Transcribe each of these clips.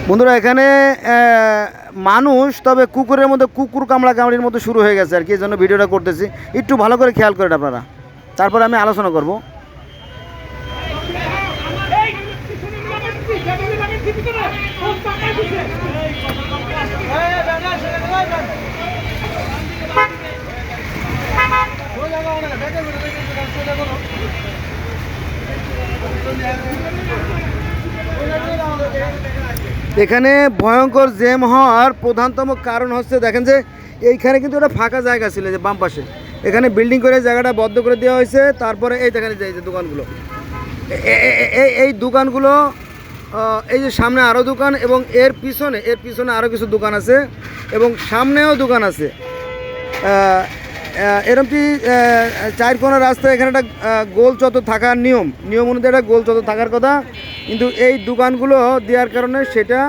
বন্ধুরা এখানে মানুষ, তবে কুকুরের মধ্যে কুকুর কামড়াকামড়ির মতো শুরু হয়ে গেছে আর কি, এই জন্য ভিডিওটা করতেছি। একটু ভালো করে খেয়াল করেন আপনারা, তারপরে আমি আলোচনা করব। এখানে ভয়ঙ্কর জ্যাম হওয়ার প্রধানতম কারণ হচ্ছে, দেখেন যে এইখানে কিন্তু একটা ফাঁকা জায়গা ছিল, যে বাম পাশে এখানে বিল্ডিং করে জায়গাটা বদ্ধ করে দেওয়া হয়েছে। তারপরে এই দেখেন যে দোকানগুলো, এই দোকানগুলো, এই যে সামনে আরও দোকান এবং এর পিছনে আরও কিছু দোকান আছে এবং সামনেও দোকান আছে। এরকমটি চার কোণা রাস্তা, এখানে একটা গোল চত্বর থাকার নিয়ম অনুযায়ী একটা গোল চত্বর থাকার কথা, কিন্তু এই দোকানগুলো দেওয়ার কারণে সেটা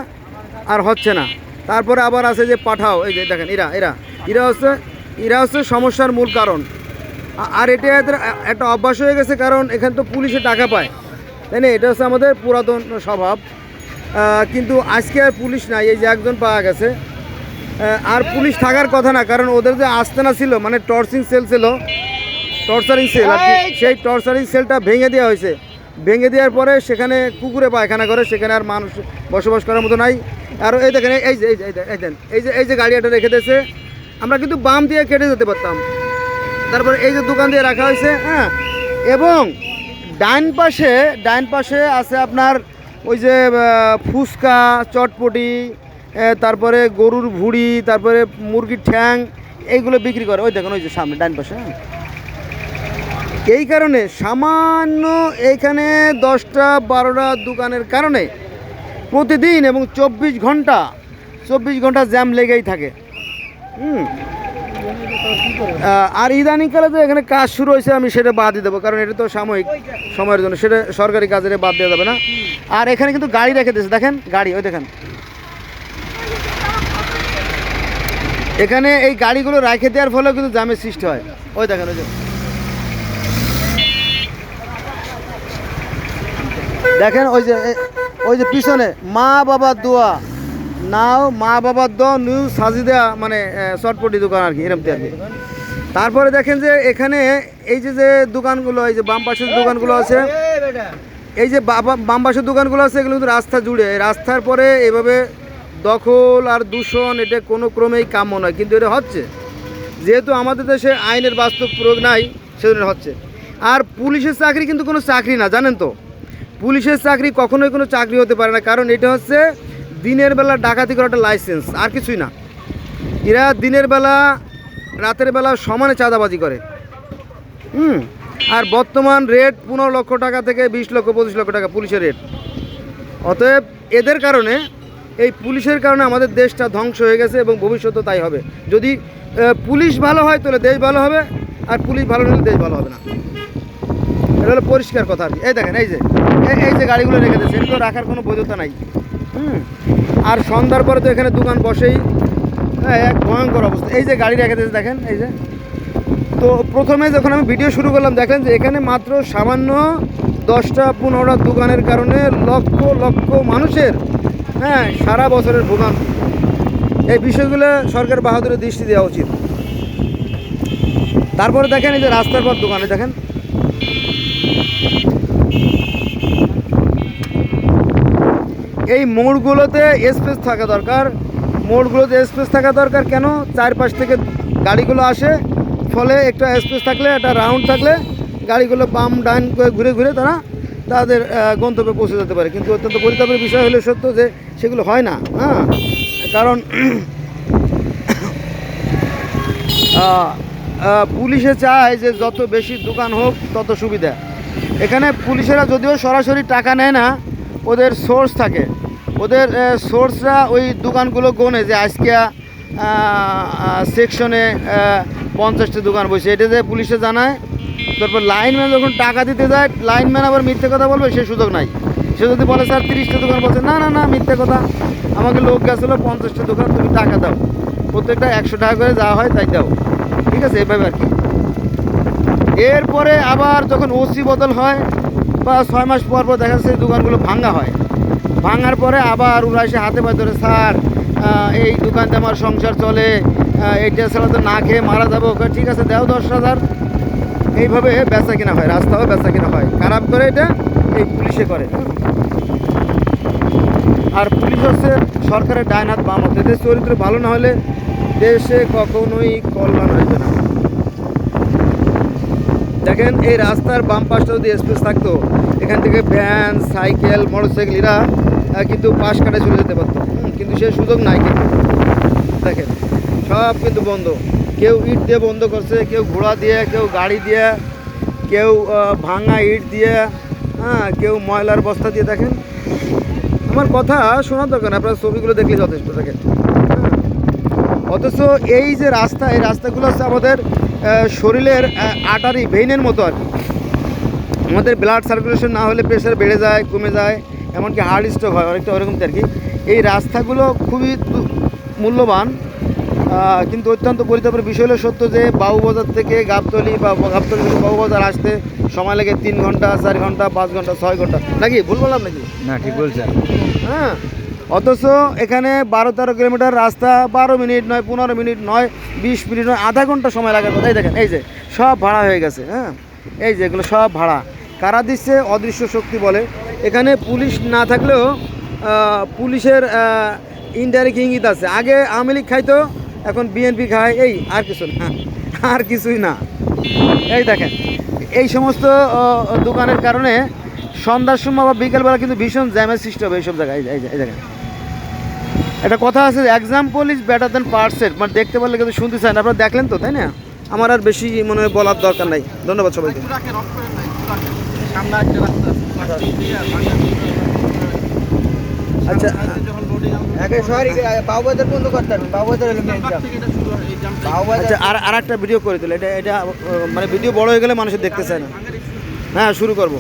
আর হচ্ছে না। তারপরে আবার আছে যে পাঠাও, এই যে দেখেন এরা হচ্ছে সমস্যার মূল কারণ। আর এটা এদের একটা অভ্যাস হয়ে গেছে, কারণ এখানে তো পুলিশে টাকা পায়, তাই না? এটা হচ্ছে আমাদের পুরাতন স্বভাব। কিন্তু আজকে আর পুলিশ নাই, এই যে একজন পাওয়া গেছে। আর পুলিশ থাকার কথা না, কারণ ওদের যে আস্তানা ছিল, মানে টর্চারিং সেল আর কি, সেই টর্চারিং সেলটা ভেঙে দেওয়া হয়েছে। ভেঙে দেওয়ার পরে সেখানে কুকুরে পায়খানা করে, সেখানে আর মানুষ বসবাস করার মতো নাই। আর এই দেখেন এই যে গাড়িটা রেখে দিয়েছে, আমরা কিন্তু বাম দিয়ে কেটে যেতে পারতাম। তারপরে এই যে দোকান দিয়ে রাখা হয়েছে, হ্যাঁ। এবং ডাইন পাশে আছে আপনার ওই যে ফুচকা, চটপটি, তারপরে গরুর ভুঁড়ি, তারপরে মুরগির ঠ্যাং, এইগুলো বিক্রি করে। ওই দেখেন ওই যে সামনে ডাইন পাশে। এই কারণে সামান্য এইখানে 10টা-12টা দোকানের কারণে প্রতিদিন এবং 24 ঘন্টা জ্যাম লেগেই থাকে। আর ইদানিংকালে তো এখানে কাজ শুরু হয়েছে, আমি সেটা বাদই দেবো, কারণ এটা তো সাময়িক সময়ের জন্য, সেটা সরকারি কাজের বাদ দেওয়া যাবে না। আর এখানে কিন্তু গাড়ি রেখে দিয়েছে, দেখেন গাড়ি, ওই দেখেন এখানে এই গাড়িগুলো রেখে দেওয়ার ফলেও কিন্তু জ্যামের সৃষ্টি হয়। ওই দেখেন ওই যে পিছনে মা বাবার দোয়া নাও, মা বাবার দোয়া নিউ সাজিদা, মানে চটপটি দোকান আর কি, এরকম আর কি। তারপরে দেখেন যে এখানে এই যে দোকানগুলো, এই যে বাম পাশের দোকানগুলো আছে, এই যে বাম পাশের দোকানগুলো আছে, এগুলো কিন্তু রাস্তা জুড়ে। রাস্তার পরে এভাবে দখল আর দূষণ, এটা কোনো ক্রমেই কাম্য নয়, কিন্তু এটা হচ্ছে, যেহেতু আমাদের দেশে আইনের বাস্তব প্রয়োগ নাই, সেজন্য হচ্ছে। আর পুলিশের চাকরি কিন্তু কোনো চাকরি না, জানেন তো? পুলিশের চাকরি কখনোই কোনো চাকরি হতে পারে না, কারণ এটা হচ্ছে দিনের বেলা ডাকাতি করার একটা লাইসেন্স, আর কিছুই না। এরা দিনের বেলা রাতের বেলা সমানে চাঁদাবাজি করে। আর বর্তমান রেট 15 লক্ষ টাকা থেকে 20 লক্ষ 25 লক্ষ টাকা পুলিশের রেট। অতএব এদের কারণে, এই পুলিশের কারণে আমাদের দেশটা ধ্বংস হয়ে গেছে এবং ভবিষ্যতে তাই হবে। যদি পুলিশ ভালো হয় তাহলে দেশ ভালো হবে, আর পুলিশ ভালো হলে দেশ ভালো হবে না। এটা হলো পরিষ্কার কথা আর কি। এই দেখেন এই যে গাড়িগুলো রেখে দিয়েছে, এগুলো রাখার কোনো বৈধতা নাই। আর সন্ধ্যার পরে তো এখানে দোকান বসেই, এক ভয়ঙ্কর অবস্থা। এই যে গাড়ি রেখে দিয়েছে দেখেন, এই যে। তো প্রথমে যখন আমি ভিডিও শুরু করলাম, দেখেন যে এখানে মাত্র সামান্য 10টা-15টা দোকানের কারণে লক্ষ লক্ষ মানুষের, সারা বছরের ভোগান্তি। এই বিষয়গুলো সরকার বাহাদুরের দৃষ্টি দেওয়া উচিত। তারপরে দেখেন এই যে রাস্তার পর দোকানে, দেখেন এই মোড়গুলোতে স্পেস থাকা দরকার। কেন? চারপাশ থেকে গাড়িগুলো আসে, ফলে একটা স্পেস থাকলে, একটা রাউন্ড থাকলে গাড়িগুলো বাম ডান করে ঘুরে ঘুরে তারা তাদের গন্তব্যে পৌঁছে যেতে পারে। কিন্তু অত্যন্ত পরিতাপের বিষয় হলে সত্য যে সেগুলো হয় না। কারণ পুলিশে চায় যে যত বেশি দোকান হোক তত সুবিধা। এখানে পুলিশেরা যদিও সরাসরি টাকা নেয় না, ওদের সোর্স থাকে, ওদের সোর্সরা ওই দোকানগুলো গোনে যে আজকে সেকশনে 50টি দোকান বসে, এটা যে পুলিশে জানায়। তারপর লাইনম্যান যখন টাকা দিতে যায়, লাইনম্যান আবার মিথ্যে কথা বলবে, সে সুযোগ নাই। সে যদি বলে স্যার 30টা দোকান, বলছে না মিথ্যে কথা, আমাকে লোক গেছিলো 50টা দোকান, তুমি টাকা দাও, প্রত্যেকটা 100 টাকা করে যাওয়া হয় তাই দাও, ঠিক আছে, এইভাবে আর কি। এরপরে আবার যখন ওসি বদল হয় বা 6 মাস পর দেখা যাচ্ছে দোকানগুলো ভাঙা হয়, ভাঙার পরে আবার ওরা এসে হাতে পায়ে ধরে, স্যার এই দোকানতে আমার সংসার চলে, এইটা ছাড়া তো না খেয়ে মারা যাবো। ঠিক আছে, দাও 10,000। এইভাবে বেচা কিনা হয়, রাস্তাও বেচা কিনা হয়। খারাপ করে এটা এই পুলিশে করে। আর পুলিশ হচ্ছে সরকারের ডাইন হাত বাম হাত। এদের চরিত্র ভালো না হলে দেশে কখনোই কল্যাণ আসবে না। দেখেন এই রাস্তার বাম পাশটা যদি স্পেস থাকতো, এখান থেকে ভ্যান, সাইকেল, মোটরসাইকেল এরা কিন্তু পাশ কাটায় চলে যেতে পারতো, কিন্তু সে সুযোগ নাই। কিন্তু দেখেন সব কিন্তু বন্ধ। কেউ ইট দিয়ে বন্ধ করছে, কেউ ঘোড়া দিয়ে, কেউ গাড়ি দিয়ে, কেউ ভাঙা ইট দিয়ে, কেউ ময়লার বস্তা দিয়ে। দেখেন আমার কথা শোনার দরকার না, আপনার ছবিগুলো দেখলে যথেষ্ট। দেখেন অথচ এই যে রাস্তা, এই রাস্তাগুলো হচ্ছে আমাদের শরীরের আটারি ভেইনের মতো আর কি। আমাদের ব্লাড সার্কুলেশন না হলে প্রেশার বেড়ে যায়, কমে যায়, এমনকি হার্ট স্ট্রোক হয় অনেকটা ওরকম আর কি। এই রাস্তাগুলো খুবই মূল্যবান, কিন্তু অত্যন্ত পরিতাপের বিষয় হলো সত্য যে বাবুবাজার থেকে গাবতলী বা গাবতলী থেকে বাবুবাজার আসতে সময় লাগে 3 ঘন্টা, 4 ঘন্টা, 5 ঘন্টা, 6 ঘন্টা। নাকি ভুল বললাম নাকি? না, ঠিক বলছেন। হ্যাঁ, অথচ এখানে 12-13 কিলোমিটার রাস্তা 12 মিনিট নয়, 15 মিনিট নয়, 20 মিনিট নয়, আধা ঘন্টা সময় লাগার কথা। এই দেখেন এই যে সব ভাড়া হয়ে গেছে। হ্যাঁ, এই যে এগুলো সব ভাড়া। কারা দিচ্ছে? অদৃশ্য শক্তি বলে। এখানে পুলিশ না থাকলেও পুলিশের ইনডাইরেক্ট ইঙ্গিত আছে। আগে আওয়ামী লীগ খাইতো, এখন বিএনপি খায়। এই আর কিছু না, আর কিছুই না। এই দেখেন এই সমস্ত দোকানের কারণে সন্ধ্যার সময় বা বিকেলবেলা কিন্তু ভীষণ জ্যামের সৃষ্টি হবে এইসব জায়গায়। এই দেখেন একটা কথা আছে, example is better than percent. মানে দেখতে পারলে কিন্তু শুনতে চান। আপনারা দেখলেন তো, তাই না? আমার আর বেশি মনে হয় বলার দরকার নাই। ধন্যবাদ সবাইকে। আচ্ছা, আচ্ছা আর একটা ভিডিও করে দিল। এটা মানে ভিডিও বড় হয়ে গেলে মানুষের দেখতে চায় না। হ্যাঁ, শুরু করবো।